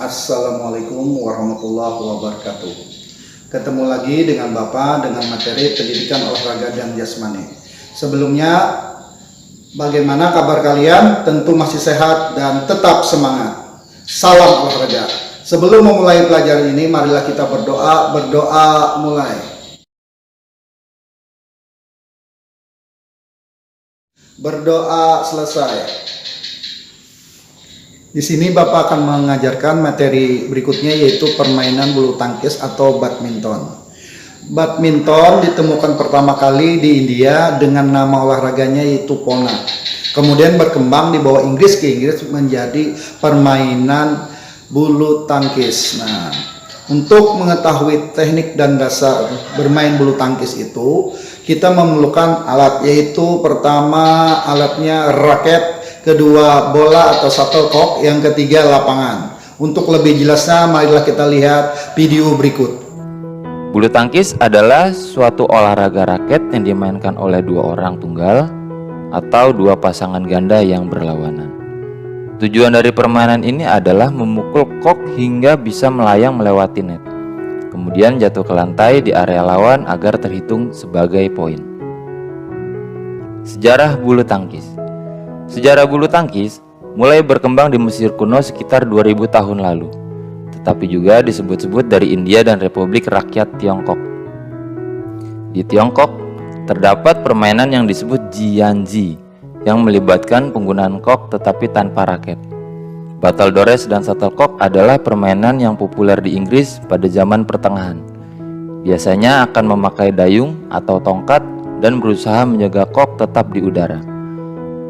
Assalamualaikum warahmatullahi wabarakatuh. Ketemu lagi dengan Bapak dengan materi pendidikan olahraga dan jasmani. Sebelumnya, bagaimana kabar kalian? Tentu masih sehat dan tetap semangat. Salam olahraga. Sebelum memulai pelajaran ini, marilah kita berdoa. Berdoa mulai. Berdoa selesai. Di sini Bapak akan mengajarkan materi berikutnya, yaitu permainan bulu tangkis atau badminton. Badminton ditemukan pertama kali di India dengan nama olahraganya yaitu Pona. Kemudian berkembang dibawa Inggris ke Inggris menjadi permainan bulu tangkis. Nah, untuk mengetahui teknik dan dasar bermain bulu tangkis itu, kita memerlukan alat, yaitu pertama alatnya raket, kedua bola atau shuttlecock, yang ketiga lapangan. Untuk lebih jelasnya, marilah kita lihat video berikut. Bulu tangkis adalah suatu olahraga raket yang dimainkan oleh dua orang tunggal atau dua pasangan ganda yang berlawanan. Tujuan dari permainan ini adalah memukul kok hingga bisa melayang melewati net, kemudian jatuh ke lantai di area lawan agar terhitung sebagai poin. Sejarah bulu tangkis. Sejarah bulu tangkis mulai berkembang di Mesir kuno sekitar 2000 tahun lalu, tetapi juga disebut-sebut dari India dan Republik Rakyat Tiongkok. Di Tiongkok terdapat permainan yang disebut jianzi yang melibatkan penggunaan kok tetapi tanpa raket. Battledores dan shuttlecock adalah permainan yang populer di Inggris pada zaman pertengahan. Biasanya akan memakai dayung atau tongkat dan berusaha menjaga kok tetap di udara.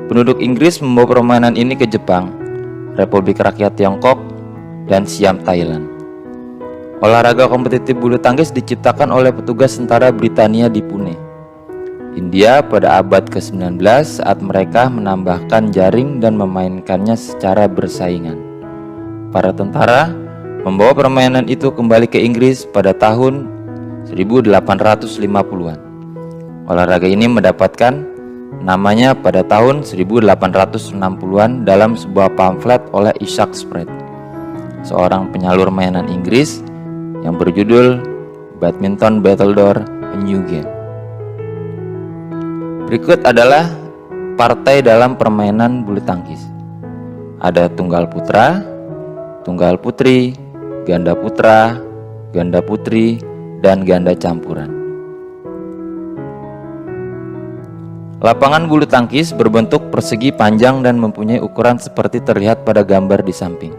Penduduk Inggris membawa permainan ini ke Jepang, Republik Rakyat Tiongkok, dan Siam, Thailand. Olahraga kompetitif bulu tangkis diciptakan oleh petugas tentara Britania di Pune, India pada abad ke-19 saat mereka menambahkan jaring dan memainkannya secara bersaingan. Para tentara membawa permainan itu kembali ke Inggris pada tahun 1850-an. Olahraga ini mendapatkan namanya pada tahun 1860-an dalam sebuah pamflet oleh Isaac Spread, seorang penyalur mainan Inggris, yang berjudul Badminton Battledore A New Game. Berikut adalah partai dalam permainan bulu tangkis. Ada tunggal putra, tunggal putri, ganda putra, ganda putri, dan ganda campuran. Lapangan bulu tangkis berbentuk persegi panjang dan mempunyai ukuran seperti terlihat pada gambar di samping.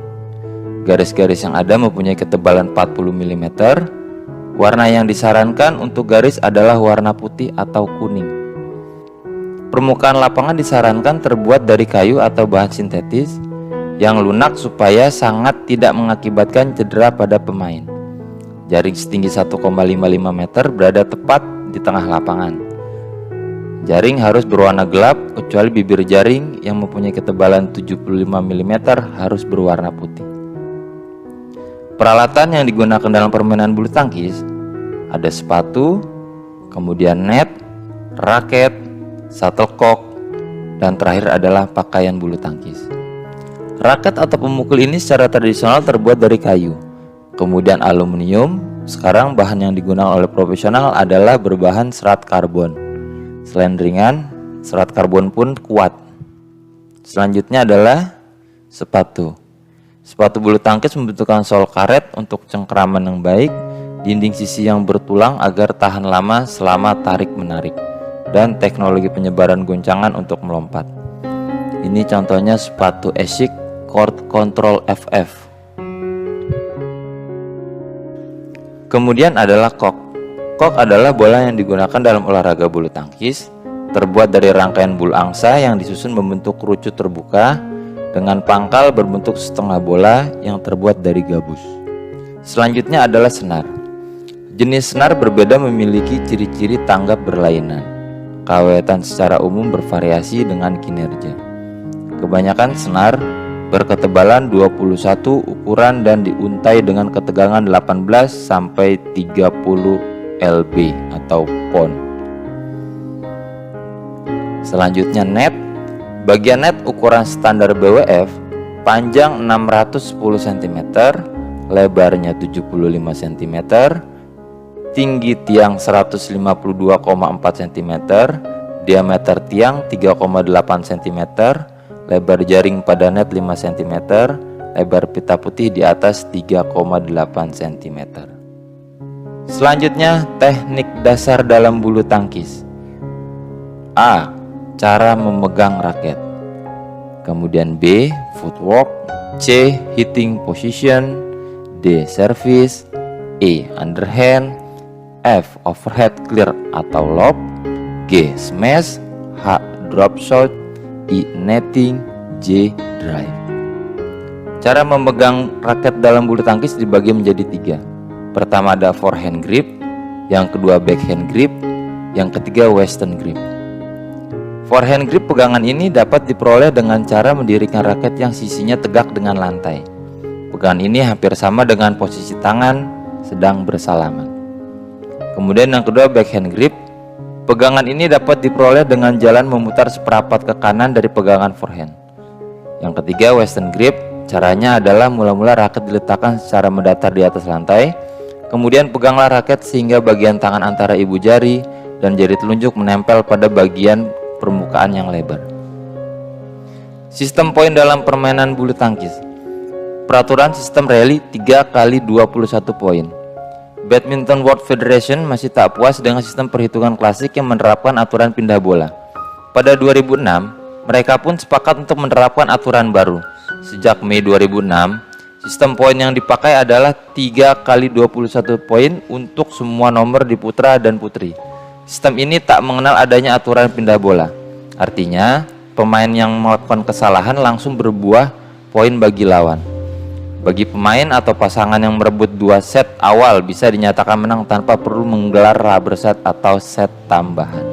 Garis-garis yang ada mempunyai ketebalan 40 mm. Warna yang disarankan untuk garis adalah warna putih atau kuning. Permukaan lapangan disarankan terbuat dari kayu atau bahan sintetis yang lunak supaya sangat tidak mengakibatkan cedera pada pemain. Jaring setinggi 1,55 meter berada tepat di tengah lapangan. Jaring harus berwarna gelap kecuali bibir jaring yang mempunyai ketebalan 75 mm harus berwarna putih. Peralatan yang digunakan dalam permainan bulu tangkis ada sepatu, kemudian net, raket, shuttlecock, dan terakhir adalah pakaian bulu tangkis. Raket atau pemukul ini secara tradisional terbuat dari kayu, kemudian aluminium. Sekarang bahan yang digunakan oleh profesional adalah berbahan serat karbon. Selain ringan, serat karbon pun kuat. Selanjutnya adalah sepatu. Sepatu bulu tangkis membutuhkan sol karet untuk cengkraman yang baik, dinding sisi yang bertulang agar tahan lama selama tarik-menarik, dan teknologi penyebaran goncangan untuk melompat. Ini contohnya sepatu Asics Court Control FF. Kemudian adalah kok. Kok adalah bola yang digunakan dalam olahraga bulu tangkis, terbuat dari rangkaian bulu angsa yang disusun membentuk kerucut terbuka dengan pangkal berbentuk setengah bola yang terbuat dari gabus. Selanjutnya adalah senar. Jenis senar berbeda memiliki ciri-ciri tanggap berlainan. Keawetan secara umum bervariasi dengan kinerja. Kebanyakan senar berketebalan 21 ukuran dan diuntai dengan ketegangan 18 sampai 30 lb atau pon. Selanjutnya net. Bagian net ukuran standar BWF panjang 610 cm, lebarnya 75 cm, tinggi tiang 152,4 cm, diameter tiang 3,8 cm, lebar jaring pada net 5 cm, lebar pita putih di atas 3,8 cm. Selanjutnya, teknik dasar dalam bulu tangkis. A. Cara memegang raket. Kemudian B. Footwork. C. Hitting position. D. Service. E. Underhand. F. Overhead clear atau lob. G. Smash. H. Drop shot. I. Netting. J. Drive. Cara memegang raket dalam bulu tangkis dibagi menjadi 3. Pertama ada forehand grip, yang kedua backhand grip, yang ketiga western grip. Forehand grip pegangan ini dapat diperoleh dengan cara mendirikan raket yang sisinya tegak dengan lantai. Pegangan ini hampir sama dengan posisi tangan sedang bersalaman. Kemudian yang kedua backhand grip. Pegangan ini dapat diperoleh dengan jalan memutar seperempat ke kanan dari pegangan forehand. Yang ketiga western grip. Caranya adalah mula-mula raket diletakkan secara mendatar di atas lantai. Kemudian peganglah raket sehingga bagian tangan antara ibu jari dan jari telunjuk menempel pada bagian permukaan yang lebar. Sistem poin dalam permainan bulu tangkis. Peraturan sistem rally 3x21 poin. Badminton World Federation masih tak puas dengan sistem perhitungan klasik yang menerapkan aturan pindah bola. Pada 2006, mereka pun sepakat untuk menerapkan aturan baru. Sejak Mei 2006, sistem poin yang dipakai adalah 3x21 poin untuk semua nomor di putra dan putri. Sistem ini tak mengenal adanya aturan pindah bola. Artinya, pemain yang melakukan kesalahan langsung berbuah poin bagi lawan. Bagi pemain atau pasangan yang merebut 2 set awal bisa dinyatakan menang tanpa perlu menggelar rubber set atau set tambahan.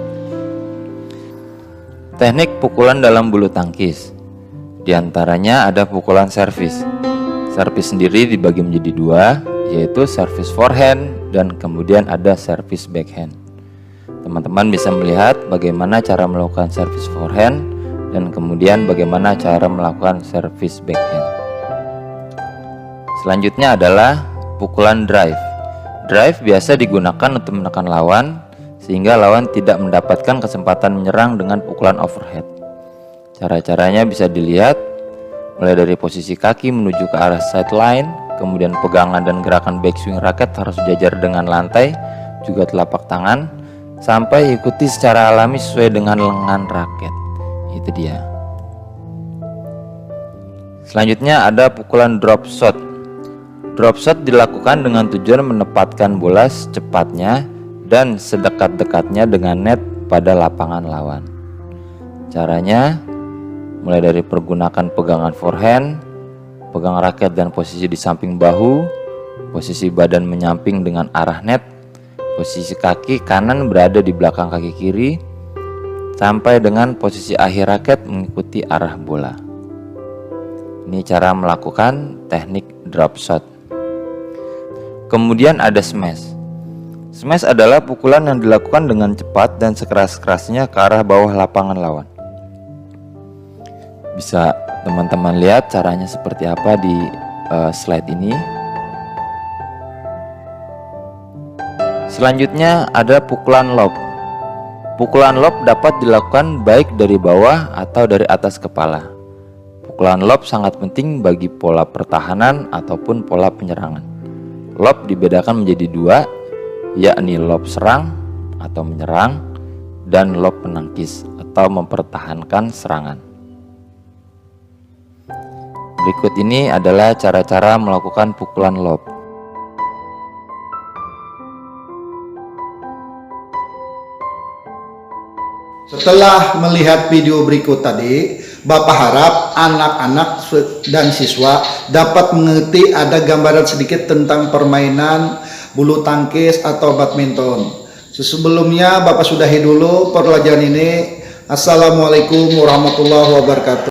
Teknik pukulan dalam bulu tangkis. Di antaranya ada pukulan servis. Servis sendiri dibagi menjadi 2, yaitu servis forehand dan kemudian ada servis backhand. Teman-teman bisa melihat bagaimana cara melakukan servis forehand dan kemudian bagaimana cara melakukan servis backhand. Selanjutnya adalah pukulan drive. Drive biasa digunakan untuk menekan lawan sehingga lawan tidak mendapatkan kesempatan menyerang dengan pukulan overhead. Cara-caranya bisa dilihat mulai dari posisi kaki menuju ke arah sideline, kemudian pegangan dan gerakan backswing raket harus sejajar dengan lantai, juga telapak tangan, sampai ikuti secara alami sesuai dengan lengan raket. Itu dia. Selanjutnya ada pukulan drop shot. Drop shot dilakukan dengan tujuan menempatkan bola secepatnya dan sedekat-dekatnya dengan net pada lapangan lawan. Caranya mulai dari pergunakan pegangan forehand, pegang raket dan posisi di samping bahu, posisi badan menyamping dengan arah net, posisi kaki kanan berada di belakang kaki kiri, sampai dengan posisi akhir raket mengikuti arah bola. Ini cara melakukan teknik drop shot. Kemudian ada smash. Smash adalah pukulan yang dilakukan dengan cepat dan sekeras-kerasnya ke arah bawah lapangan lawan. Bisa teman-teman lihat caranya seperti apa di slide ini. Selanjutnya ada pukulan lob. Pukulan lob dapat dilakukan baik dari bawah atau dari atas kepala. Pukulan lob sangat penting bagi pola pertahanan ataupun pola penyerangan. Lob dibedakan menjadi 2, yakni lob serang atau menyerang dan lob penangkis atau mempertahankan serangan. Berikut ini adalah cara-cara melakukan pukulan lob. Setelah melihat video berikut tadi, Bapak harap anak-anak dan siswa dapat mengerti ada gambaran sedikit tentang permainan bulu tangkis atau badminton. Sebelumnya Bapak sudahi dulu pelajaran ini. Assalamualaikum warahmatullahi wabarakatuh.